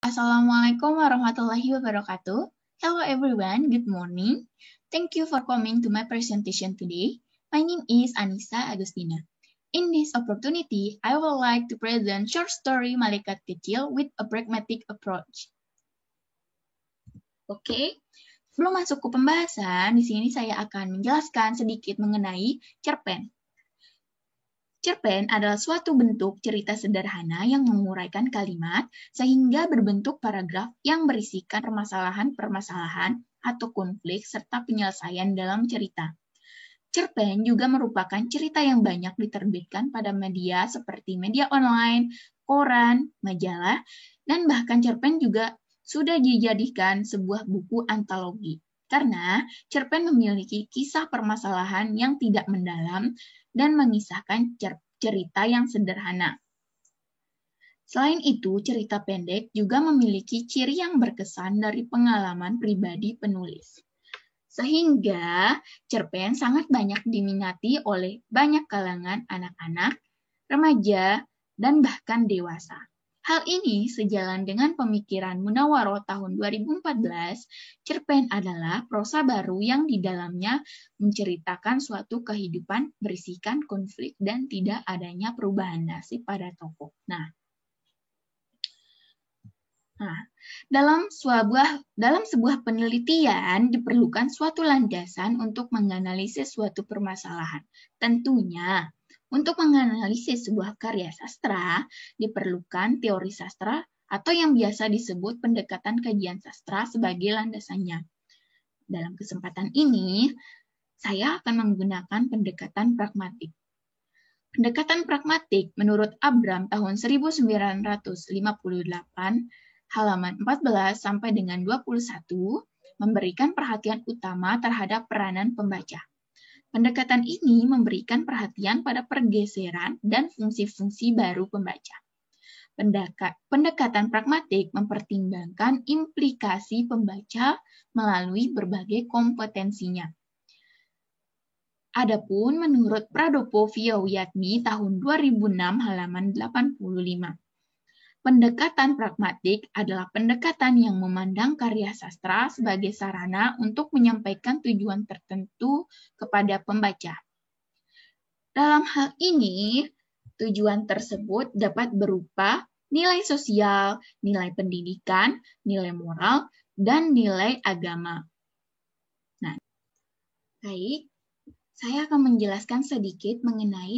Assalamualaikum warahmatullahi wabarakatuh. Hello everyone, good morning. Thank you for coming to my presentation today. My name is Anissa Agustina. In this opportunity, I would like to present short story Malaikat Kecil with a pragmatic approach. Oke, sebelum masuk ke pembahasan, di sini saya akan menjelaskan sedikit mengenai cerpen. Cerpen adalah suatu bentuk cerita sederhana yang menguraikan kalimat sehingga berbentuk paragraf yang berisikan permasalahan-permasalahan atau konflik serta penyelesaian dalam cerita. Cerpen juga merupakan cerita yang banyak diterbitkan pada media seperti media online, koran, majalah, dan bahkan cerpen juga sudah dijadikan sebuah buku antologi. Karena cerpen memiliki kisah permasalahan yang tidak mendalam dan mengisahkan cerita yang sederhana. Selain itu, cerita pendek juga memiliki ciri yang berkesan dari pengalaman pribadi penulis. Sehingga cerpen sangat banyak diminati oleh banyak kalangan anak-anak, remaja, dan bahkan dewasa. Hal ini sejalan dengan pemikiran Munawwaroh tahun 2014, cerpen adalah prosa baru yang di dalamnya menceritakan suatu kehidupan berisikan konflik dan tidak adanya perubahan nasib pada tokoh. Nah, dalam sebuah penelitian diperlukan suatu landasan untuk menganalisis suatu permasalahan. Tentunya, untuk menganalisis sebuah karya sastra, diperlukan teori sastra atau yang biasa disebut pendekatan kajian sastra sebagai landasannya. Dalam kesempatan ini, saya akan menggunakan pendekatan pragmatik. Pendekatan pragmatik menurut Abram tahun 1958, halaman 14 sampai dengan 21, memberikan perhatian utama terhadap peranan pembaca. Pendekatan ini memberikan perhatian pada pergeseran dan fungsi-fungsi baru pembaca. Pendekatan pragmatik mempertimbangkan implikasi pembaca melalui berbagai kompetensinya. Adapun menurut Pradopo Viyawiyatmi tahun 2006 halaman 85. Pendekatan pragmatik adalah pendekatan yang memandang karya sastra sebagai sarana untuk menyampaikan tujuan tertentu kepada pembaca. Dalam hal ini, tujuan tersebut dapat berupa nilai sosial, nilai pendidikan, nilai moral, dan nilai agama. Nah, baik, saya akan menjelaskan sedikit mengenai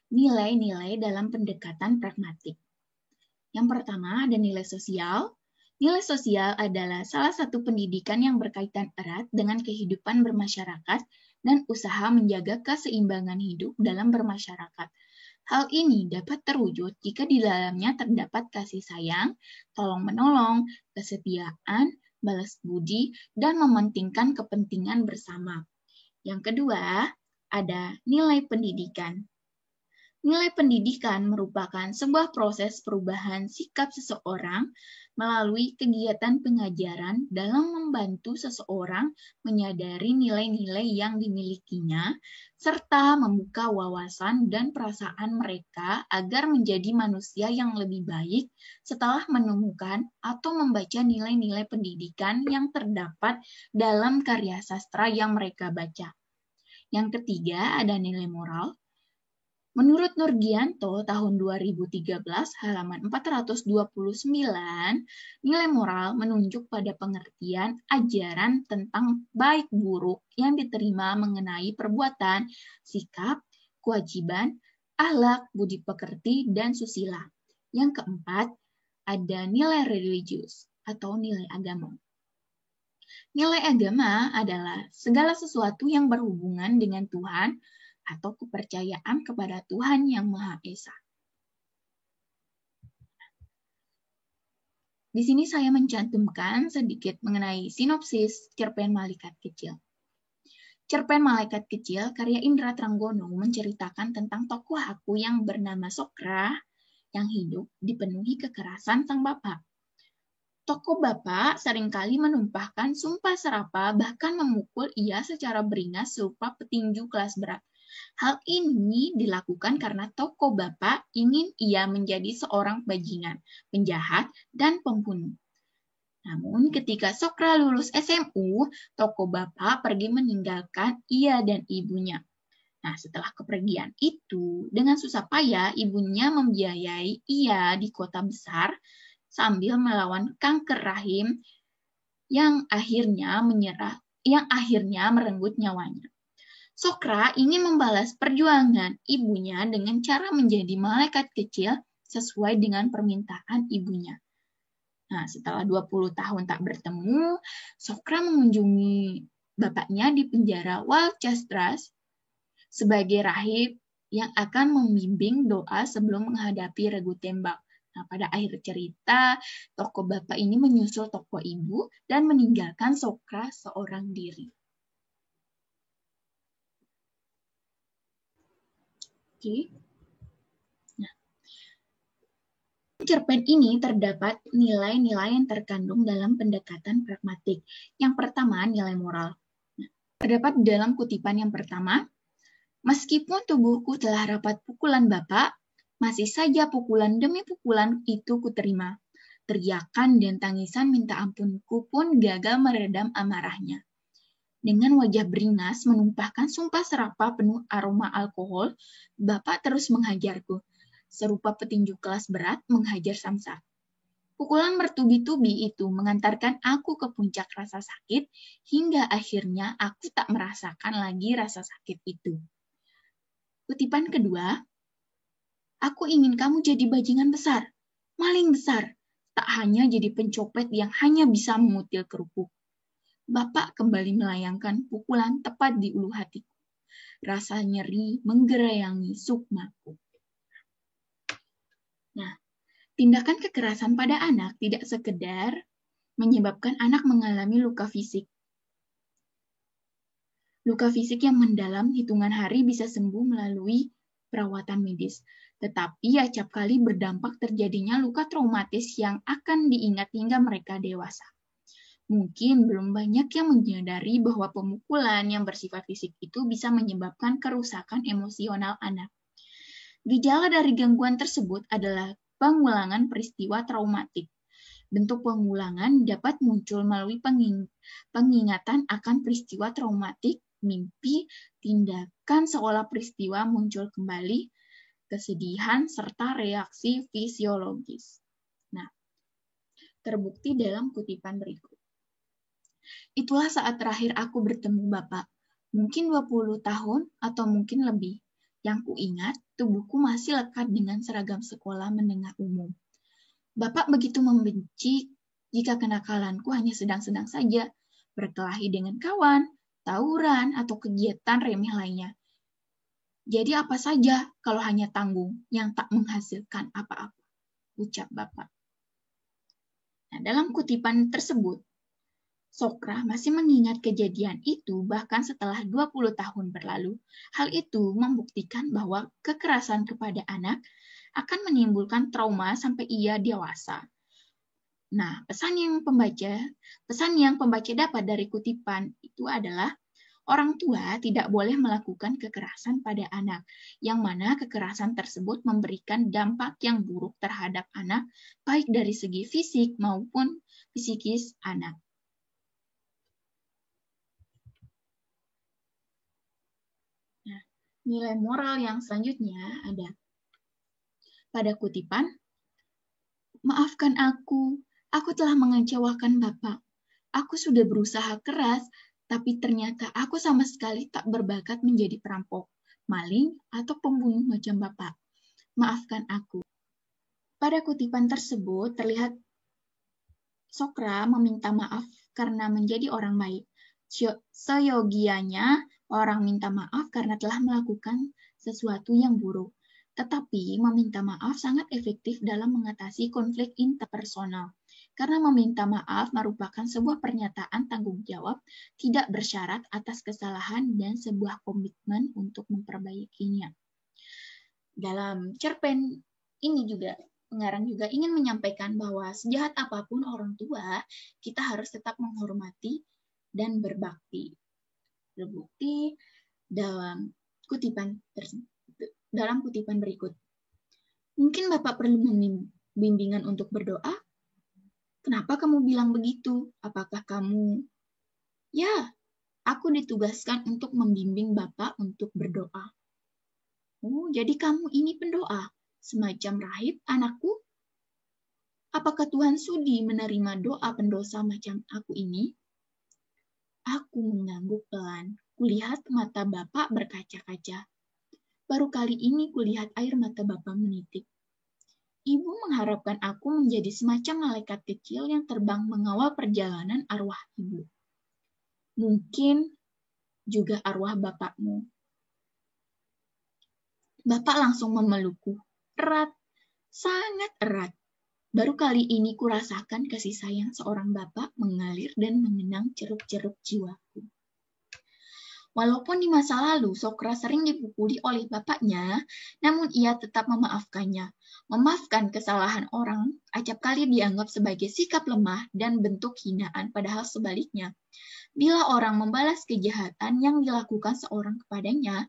nilai-nilai dalam pendekatan pragmatik. Yang pertama ada nilai sosial. Nilai sosial adalah salah satu pendidikan yang berkaitan erat dengan kehidupan bermasyarakat dan usaha menjaga keseimbangan hidup dalam bermasyarakat. Hal ini dapat terwujud jika di dalamnya terdapat kasih sayang, tolong-menolong, kesetiaan, balas budi, dan mementingkan kepentingan bersama. Yang kedua, ada nilai pendidikan. Nilai pendidikan merupakan sebuah proses perubahan sikap seseorang melalui kegiatan pengajaran dalam membantu seseorang menyadari nilai-nilai yang dimilikinya, serta membuka wawasan dan perasaan mereka agar menjadi manusia yang lebih baik setelah menemukan atau membaca nilai-nilai pendidikan yang terdapat dalam karya sastra yang mereka baca. Yang ketiga ada nilai moral. Menurut Nurgianto tahun 2013 halaman 429, nilai moral menunjuk pada pengertian ajaran tentang baik buruk yang diterima mengenai perbuatan, sikap, kewajiban, akhlak, budi pekerti, dan susila. Yang keempat, ada nilai religius atau nilai agama. Nilai agama adalah segala sesuatu yang berhubungan dengan Tuhan atau kepercayaan kepada Tuhan Yang Maha Esa. Di sini saya mencantumkan sedikit mengenai sinopsis cerpen Malaikat Kecil. Cerpen Malaikat Kecil karya Indra Tranggono menceritakan tentang tokoh aku yang bernama Sokra yang hidup dipenuhi kekerasan sang bapak. Tokoh bapak seringkali menumpahkan sumpah serapah bahkan memukul ia secara beringas serupa petinju kelas berat. Hal ini dilakukan karena tokoh bapak ingin ia menjadi seorang bajingan, penjahat, dan pembunuh. Namun ketika Sokra lulus SMU, tokoh bapak pergi meninggalkan ia dan ibunya. Nah, setelah kepergian itu, dengan susah payah ibunya membiayai ia di kota besar sambil melawan kanker rahim yang akhirnya merenggut nyawanya. Sokra ingin membalas perjuangan ibunya dengan cara menjadi malaikat kecil sesuai dengan permintaan ibunya. Nah, setelah 20 tahun tak bertemu, Sokra mengunjungi bapaknya di penjara Walchestras sebagai rahib yang akan membimbing doa sebelum menghadapi regu tembak. Nah, pada akhir cerita, tokoh bapak ini menyusul tokoh ibu dan meninggalkan Sokra seorang diri. Oke. Nah, cerpen ini terdapat nilai-nilai yang terkandung dalam pendekatan pragmatik. Yang pertama, nilai moral. Nah, terdapat dalam kutipan yang pertama, meskipun tubuhku telah rapat pukulan Bapak, masih saja pukulan demi pukulan itu kuterima. Teriakan dan tangisan minta ampunku pun gagal meredam amarahnya. Dengan wajah beringas menumpahkan sumpah serapah penuh aroma alkohol, Bapak terus menghajarku. Serupa petinju kelas berat menghajar samsak. Pukulan bertubi-tubi itu mengantarkan aku ke puncak rasa sakit, hingga akhirnya aku tak merasakan lagi rasa sakit itu. Kutipan kedua, aku ingin kamu jadi bajingan besar, maling besar, tak hanya jadi pencopet yang hanya bisa mengutil kerupuk. Bapak kembali melayangkan pukulan tepat di ulu hatiku. Rasa nyeri menggerayangi sukmaku. Nah, tindakan kekerasan pada anak tidak sekedar menyebabkan anak mengalami luka fisik. Luka fisik yang mendalam hitungan hari bisa sembuh melalui perawatan medis. Tetapi acap kali berdampak terjadinya luka traumatis yang akan diingat hingga mereka dewasa. Mungkin belum banyak yang menyadari bahwa pemukulan yang bersifat fisik itu bisa menyebabkan kerusakan emosional anak. Gejala dari gangguan tersebut adalah pengulangan peristiwa traumatik. Bentuk pengulangan dapat muncul melalui pengingatan akan peristiwa traumatik, mimpi, tindakan seolah peristiwa muncul kembali, kesedihan, serta reaksi fisiologis. Nah, terbukti dalam kutipan berikut. Itulah saat terakhir aku bertemu Bapak. Mungkin 20 tahun atau mungkin lebih. Yang kuingat, tubuhku masih lekat dengan seragam sekolah menengah umum. Bapak begitu membenci jika kenakalanku hanya sedang-sedang saja, berkelahi dengan kawan, tawuran, atau kegiatan remeh lainnya. Jadi apa saja kalau hanya tanggung yang tak menghasilkan apa-apa, ucap Bapak. Nah, dalam kutipan tersebut, Sokra masih mengingat kejadian itu bahkan setelah 20 tahun berlalu. Hal itu membuktikan bahwa kekerasan kepada anak akan menimbulkan trauma sampai ia dewasa. Nah, pesan yang pembaca dapat dari kutipan itu adalah orang tua tidak boleh melakukan kekerasan pada anak, yang mana kekerasan tersebut memberikan dampak yang buruk terhadap anak, baik dari segi fisik maupun psikis anak. Nah, nilai moral yang selanjutnya ada pada kutipan, maafkan aku telah mengecewakan Bapak. Aku sudah berusaha keras, tapi ternyata aku sama sekali tak berbakat menjadi perampok, maling, atau pembunuh macam Bapak. Maafkan aku. Pada kutipan tersebut terlihat Sokra meminta maaf karena menjadi orang baik. Seyogianya orang minta maaf karena telah melakukan sesuatu yang buruk. Tetapi meminta maaf sangat efektif dalam mengatasi konflik interpersonal. Karena meminta maaf merupakan sebuah pernyataan tanggung jawab tidak bersyarat atas kesalahan dan sebuah komitmen untuk memperbaikinya. Dalam cerpen ini juga pengarang juga ingin menyampaikan bahwa sejahat apapun orang tua, kita harus tetap menghormati dan berbakti. Terbukti dalam dalam kutipan berikut. Mungkin Bapak perlu bimbingan untuk berdoa? Kenapa kamu bilang begitu? Apakah kamu... Ya, aku ditugaskan untuk membimbing Bapak untuk berdoa. Oh, jadi kamu ini pendoa, semacam rahib anakku? Apakah Tuhan sudi menerima doa pendosa macam aku ini? Aku mengangguk pelan. Kulihat mata Bapak berkaca-kaca. Baru kali ini kulihat air mata Bapak menitik. Ibu mengharapkan aku menjadi semacam malaikat kecil yang terbang mengawal perjalanan arwah ibu. Mungkin juga arwah Bapakmu. Bapak langsung memelukku. Erat, sangat erat. Baru kali ini kurasakan kasih sayang seorang bapak mengalir dan mengenang ceruk-ceruk jiwaku. Walaupun di masa lalu Sokra sering dipukuli oleh bapaknya, namun ia tetap memaafkannya. Memaafkan kesalahan orang acap kali dianggap sebagai sikap lemah dan bentuk hinaan, padahal sebaliknya. Bila orang membalas kejahatan yang dilakukan seorang kepadanya,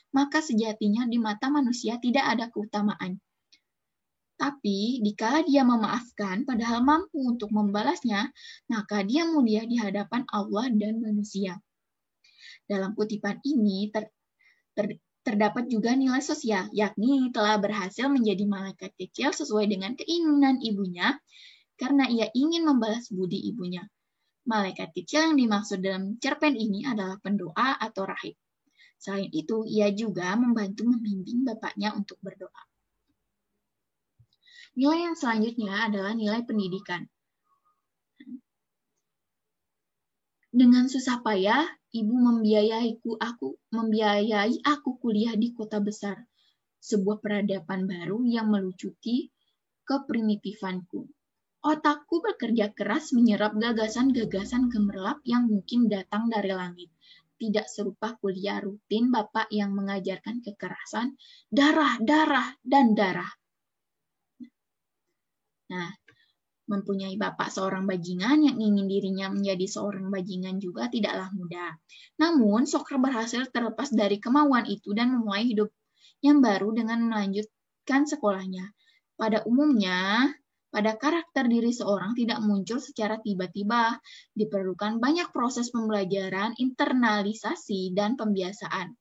maka sejatinya di mata manusia tidak ada keutamaan. Tapi, dikala dia memaafkan padahal mampu untuk membalasnya, maka dia mulia di hadapan Allah dan manusia. Dalam kutipan ini terdapat juga nilai sosial, yakni telah berhasil menjadi malaikat kecil sesuai dengan keinginan ibunya, karena ia ingin membalas budi ibunya. Malaikat kecil yang dimaksud dalam cerpen ini adalah pendoa atau rahib. Selain itu, ia juga membantu membimbing bapaknya untuk berdoa. Nilai yang selanjutnya adalah nilai pendidikan. Dengan susah payah, ibu membiayai aku kuliah di kota besar, sebuah peradaban baru yang melucuti keprimitifanku. Otakku bekerja keras menyerap gagasan-gagasan gemerlap yang mungkin datang dari langit. Tidak serupa kuliah rutin Bapak yang mengajarkan kekerasan, darah, dan darah. Nah, mempunyai bapak seorang bajingan yang ingin dirinya menjadi seorang bajingan juga tidaklah mudah. Namun, Sokra berhasil terlepas dari kemauan itu dan memulai hidup yang baru dengan melanjutkan sekolahnya. Pada umumnya, pada karakter diri seorang tidak muncul secara tiba-tiba. Diperlukan banyak proses pembelajaran, internalisasi, dan pembiasaan.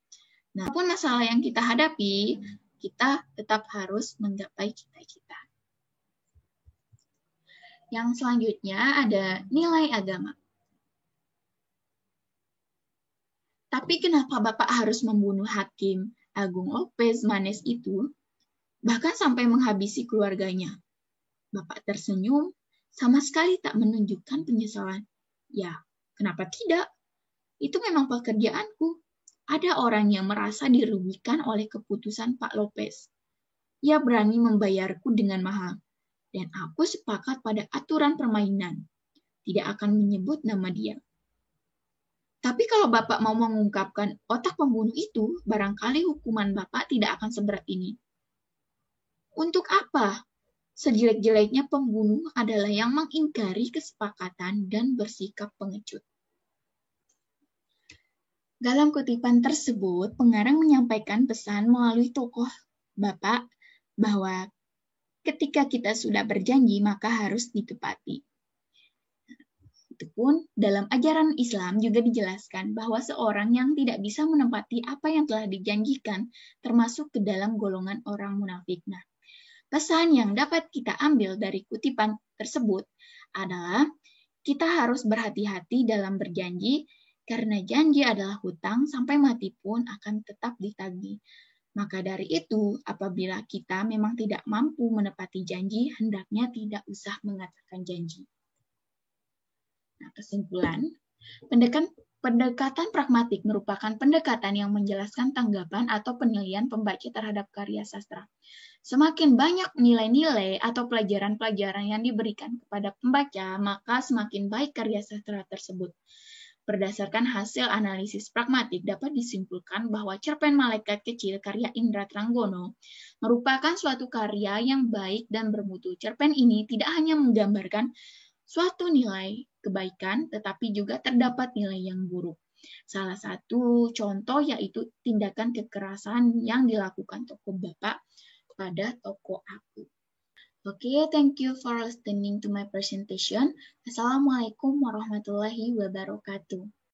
Nah, apapun masalah yang kita hadapi, kita tetap harus menggapai cita-cita. Yang selanjutnya ada nilai agama. Tapi kenapa Bapak harus membunuh Hakim Agung Lopez Manes itu, bahkan sampai menghabisi keluarganya? Bapak tersenyum, sama sekali tak menunjukkan penyesalan. Ya, kenapa tidak? Itu memang pekerjaanku. Ada orang yang merasa dirugikan oleh keputusan Pak Lopez. Ia berani membayarku dengan mahal. Dan aku sepakat pada aturan permainan. Tidak akan menyebut nama dia. Tapi kalau Bapak mau mengungkapkan otak pembunuh itu, barangkali hukuman Bapak tidak akan seberat ini. Untuk apa? Sejelek-jeleknya pembunuh adalah yang mengingkari kesepakatan dan bersikap pengecut. Dalam kutipan tersebut, pengarang menyampaikan pesan melalui tokoh Bapak bahwa ketika kita sudah berjanji, maka harus ditepati. Itu pun dalam ajaran Islam juga dijelaskan bahwa seorang yang tidak bisa menepati apa yang telah dijanjikan termasuk ke dalam golongan orang munafik. Nah, pesan yang dapat kita ambil dari kutipan tersebut adalah kita harus berhati-hati dalam berjanji karena janji adalah hutang sampai mati pun akan tetap ditagih. Maka dari itu, apabila kita memang tidak mampu menepati janji, hendaknya tidak usah mengatakan janji. Nah, kesimpulan, pendekatan pragmatik merupakan pendekatan yang menjelaskan tanggapan atau penilaian pembaca terhadap karya sastra. Semakin banyak nilai-nilai atau pelajaran-pelajaran yang diberikan kepada pembaca, maka semakin baik karya sastra tersebut. Berdasarkan hasil analisis pragmatik, dapat disimpulkan bahwa cerpen Malaikat Kecil karya Indra Tranggono merupakan suatu karya yang baik dan bermutu. Cerpen ini tidak hanya menggambarkan suatu nilai kebaikan, tetapi juga terdapat nilai yang buruk. Salah satu contoh yaitu tindakan kekerasan yang dilakukan toko Bapak pada toko aku. Oke, thank you for listening to my presentation. Assalamualaikum warahmatullahi wabarakatuh.